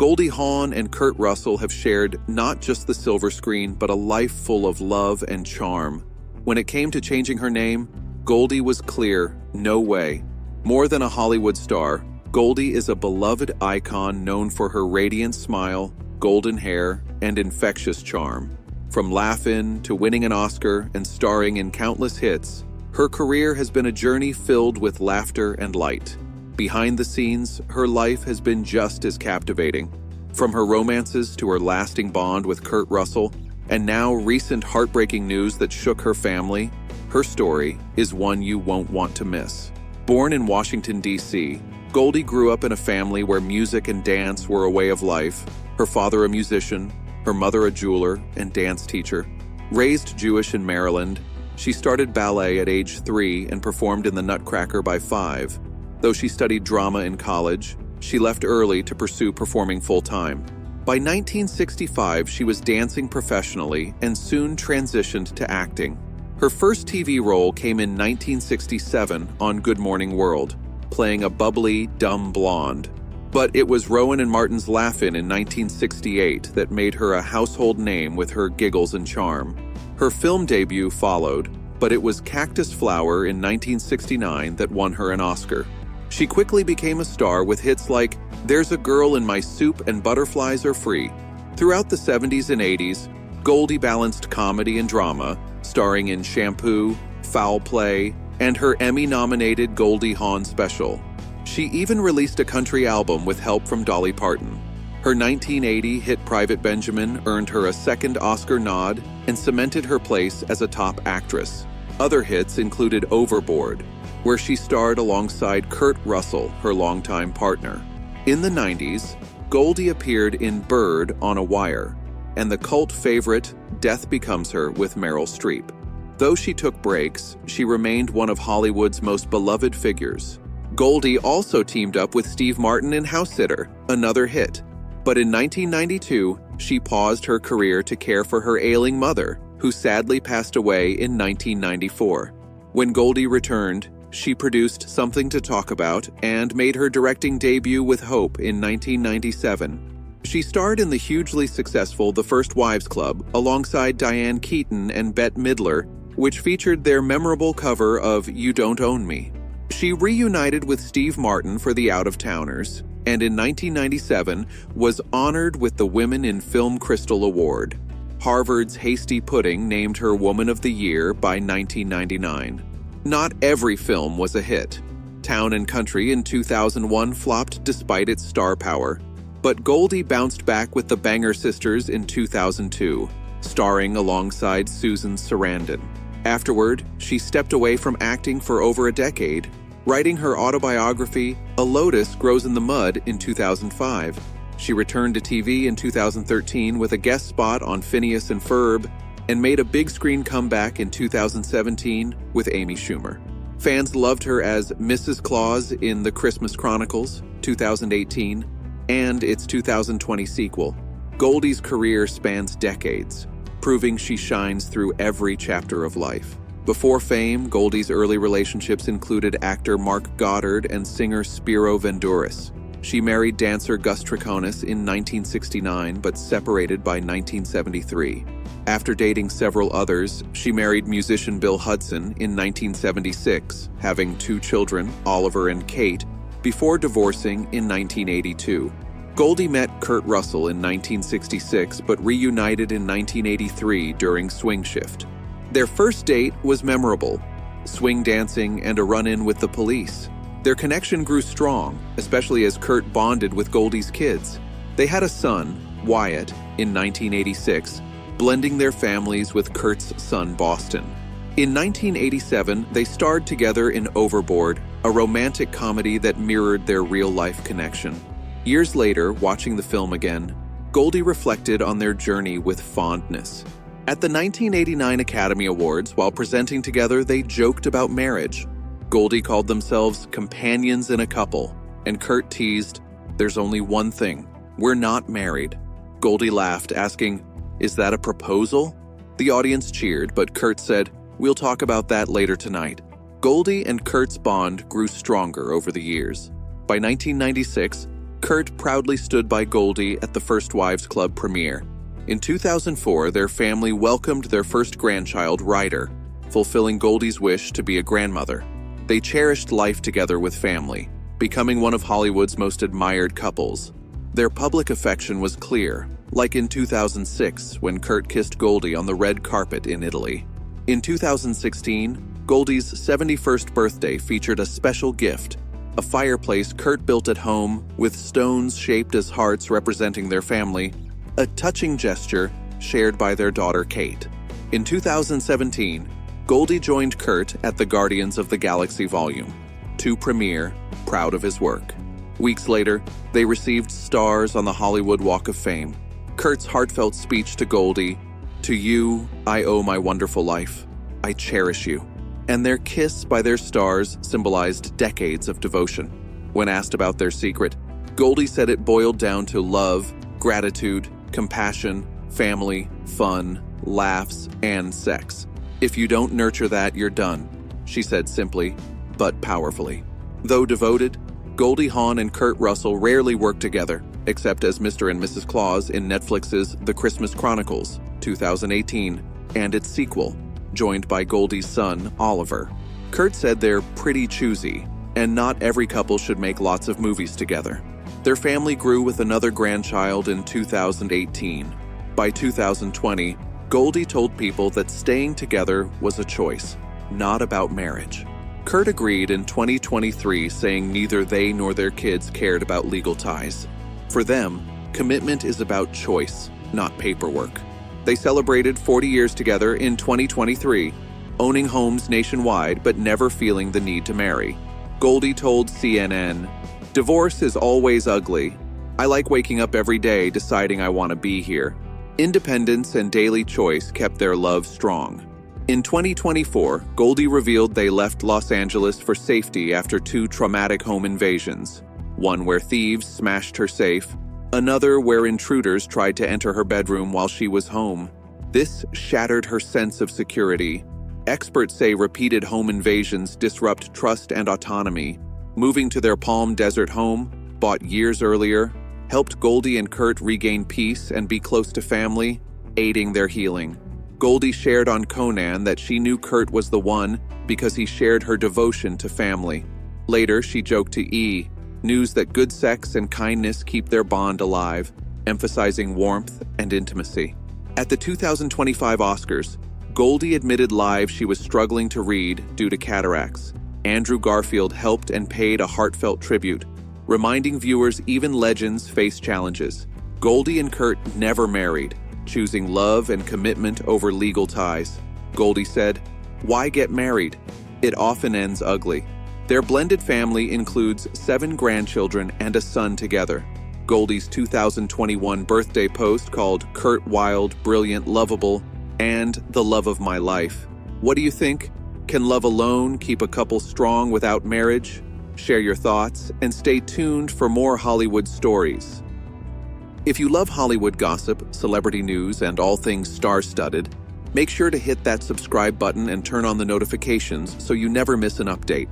Goldie Hawn and Kurt Russell have shared not just the silver screen, but a life full of love and charm. When it came to changing her name, Goldie was clear, no way. More than a Hollywood star, Goldie is a beloved icon known for her radiant smile, golden hair, and infectious charm. From Laugh-In to winning an Oscar and starring in countless hits, her career has been a journey filled with laughter and light. Behind the scenes, her life has been just as captivating. From her romances to her lasting bond with Kurt Russell, and now recent heartbreaking news that shook her family, her story is one you won't want to miss. Born in Washington, D.C., Goldie grew up in a family where music and dance were a way of life. Her father a musician, her mother a jeweler and dance teacher. Raised Jewish in Maryland, she started ballet at age 3 and performed in the Nutcracker by 5. Though she studied drama in college, she left early to pursue performing full-time. By 1965, she was dancing professionally and soon transitioned to acting. Her first TV role came in 1967 on Good Morning World, playing a bubbly, dumb blonde. But it was Rowan and Martin's Laugh-In in 1968 that made her a household name with her giggles and charm. Her film debut followed, but it was Cactus Flower in 1969 that won her an Oscar. She quickly became a star with hits like There's a Girl in My Soup and Butterflies Are Free. Throughout the 70s and 80s, Goldie balanced comedy and drama, starring in Shampoo, Foul Play, and her Emmy-nominated Goldie Hawn special. She even released a country album with help from Dolly Parton. Her 1980 hit Private Benjamin earned her a second Oscar nod and cemented her place as a top actress. Other hits included Overboard, where she starred alongside Kurt Russell, her longtime partner. In the 90s, Goldie appeared in Bird on a Wire, and the cult favorite Death Becomes Her with Meryl Streep. Though she took breaks, she remained one of Hollywood's most beloved figures. Goldie also teamed up with Steve Martin in House Sitter, another hit. But in 1992, she paused her career to care for her ailing mother, who sadly passed away in 1994. When Goldie returned, she produced Something to Talk About and made her directing debut with Hope in 1997. She starred in the hugely successful The First Wives Club alongside Diane Keaton and Bette Midler, which featured their memorable cover of You Don't Own Me. She reunited with Steve Martin for The Out-of-Towners, and in 1997 was honored with the Women in Film Crystal Award. Harvard's Hasty Pudding named her Woman of the Year by 1999. Not every film was a hit. Town and Country in 2001 flopped despite its star power. But Goldie bounced back with the Banger Sisters in 2002, starring alongside Susan Sarandon. Afterward, she stepped away from acting for over a decade, writing her autobiography, A Lotus Grows in the Mud, in 2005. She returned to TV in 2013 with a guest spot on Phineas and Ferb, and made a big-screen comeback in 2017 with Amy Schumer. Fans loved her as Mrs. Claus in The Christmas Chronicles, 2018, and its 2020 sequel. Goldie's career spans decades, proving she shines through every chapter of life. Before fame, Goldie's early relationships included actor Mark Goddard and singer Spiro Venduris. She married dancer Gus Triconis in 1969, but separated by 1973. After dating several others, she married musician Bill Hudson in 1976, having 2 children, Oliver and Kate, before divorcing in 1982. Goldie met Kurt Russell in 1966, but reunited in 1983 during Swing Shift. Their first date was memorable, swing dancing and a run-in with the police. Their connection grew strong, especially as Kurt bonded with Goldie's kids. They had a son, Wyatt, in 1986, blending their families with Kurt's son, Boston. In 1987, they starred together in Overboard, a romantic comedy that mirrored their real-life connection. Years later, watching the film again, Goldie reflected on their journey with fondness. At the 1989 Academy Awards, while presenting together, they joked about marriage. Goldie called themselves companions in a couple, and Kurt teased, "There's only one thing, we're not married." Goldie laughed, asking, "Is that a proposal?" The audience cheered, but Kurt said, "We'll talk about that later tonight." Goldie and Kurt's bond grew stronger over the years. By 1996, Kurt proudly stood by Goldie at the First Wives Club premiere. In 2004, their family welcomed their first grandchild, Ryder, fulfilling Goldie's wish to be a grandmother. They cherished life together with family, becoming one of Hollywood's most admired couples. Their public affection was clear, like in 2006 when Kurt kissed Goldie on the red carpet in Italy. In 2016, Goldie's 71st birthday featured a special gift, a fireplace Kurt built at home with stones shaped as hearts representing their family, a touching gesture shared by their daughter Kate. In 2017, Goldie joined Kurt at the Guardians of the Galaxy Volume 2 premiere, proud of his work. Weeks later, they received stars on the Hollywood Walk of Fame. Kurt's heartfelt speech to Goldie, "To you, I owe my wonderful life. I cherish you." And their kiss by their stars symbolized decades of devotion. When asked about their secret, Goldie said it boiled down to love, gratitude, compassion, family, fun, laughs, and sex. "If you don't nurture that, you're done," she said simply, but powerfully. Though devoted, Goldie Hawn and Kurt Russell rarely worked together, except as Mr. and Mrs. Claus in Netflix's The Christmas Chronicles, 2018, and its sequel, joined by Goldie's son, Oliver. Kurt said they're pretty choosy, and not every couple should make lots of movies together. Their family grew with another grandchild in 2018. By 2020, Goldie told people that staying together was a choice, not about marriage. Kurt agreed in 2023, saying neither they nor their kids cared about legal ties. For them, commitment is about choice, not paperwork. They celebrated 40 years together in 2023, owning homes nationwide but never feeling the need to marry. Goldie told CNN, "Divorce is always ugly. I like waking up every day deciding I want to be here." Independence and daily choice kept their love strong. In 2024, Goldie revealed they left Los Angeles for safety after 2 traumatic home invasions, one where thieves smashed her safe, another where intruders tried to enter her bedroom while she was home. This shattered her sense of security. Experts say repeated home invasions disrupt trust and autonomy. Moving to their Palm Desert home, bought years earlier, helped Goldie and Kurt regain peace and be close to family, aiding their healing. Goldie shared on Conan that she knew Kurt was the one because he shared her devotion to family. Later, she joked to E! News that good sex and kindness keep their bond alive, emphasizing warmth and intimacy. At the 2025 Oscars, Goldie admitted live she was struggling to read due to cataracts. Andrew Garfield helped and paid a heartfelt tribute, reminding viewers even legends face challenges. Goldie and Kurt never married, choosing love and commitment over legal ties. Goldie said, "Why get married? It often ends ugly." Their blended family includes 7 grandchildren and a son together. Goldie's 2021 birthday post called Kurt Wild, Brilliant, Lovable, and The Love of My Life. What do you think? Can love alone keep a couple strong without marriage? Share your thoughts and stay tuned for more Hollywood stories. If you love Hollywood gossip, celebrity news, and all things star-studded, make sure to hit that subscribe button and turn on the notifications so you never miss an update.